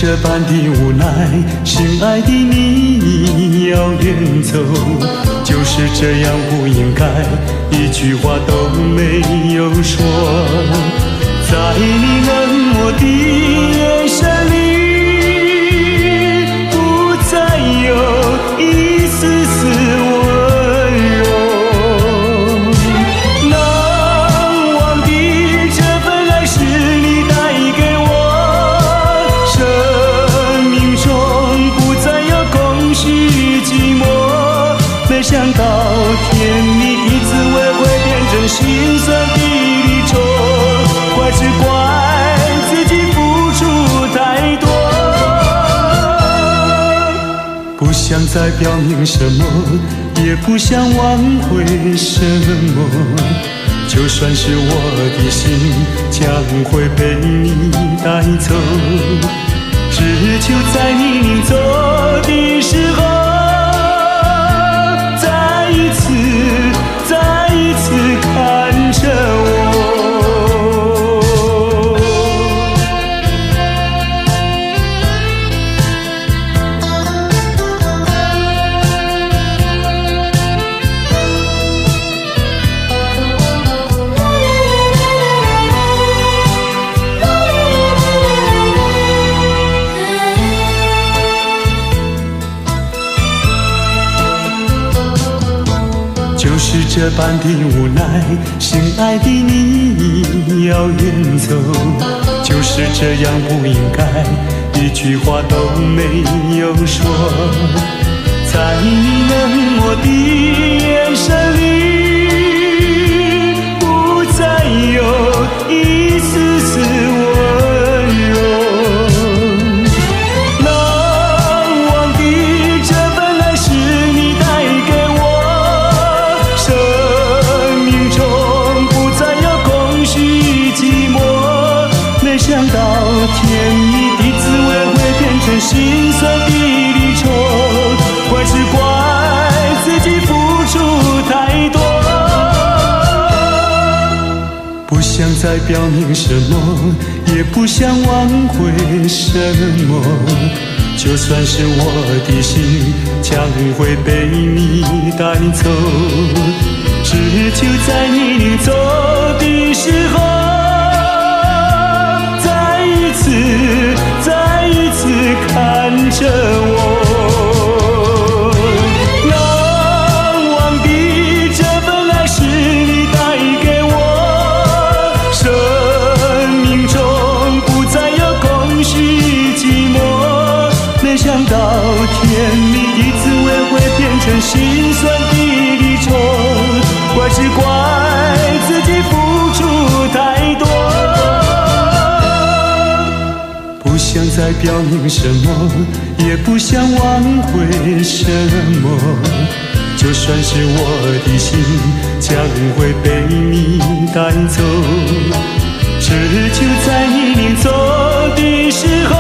这般的无奈，心爱的你要远走，就是这样不应该，一句话都没有说。在你冷漠的眼神里，不再有一丝丝温柔。难忘的这份爱是你带给我，生命中不再有空虚寂寞。没想到甜蜜的滋味会变成心酸的离愁，怪只怪自己付出太多。不想再表明什么，也不想挽回什么，就算是我的心将会被你带走，只求在你临走的时候，再一次看着我。就是这般的无奈，心爱的你要远走，就是这样不应该，一句话都没有说。在你冷漠的眼神里，不再有一丝丝温柔。甜蜜的滋味会变成心酸的离愁，怪只怪自己付出太多。不想再表明什么，也不想挽回什么，就算是我的心将会被你带走，只求在你临走的时候，再一次看着我。难忘的这份爱是你带给我，生命中不再有空虚寂寞。没想到甜蜜的滋味会变成心酸的离愁，怪只怪自己付出太多。不想再表明什么，也不想挽回什么，就算是我的心将会被你带走，只求在你临走的时候，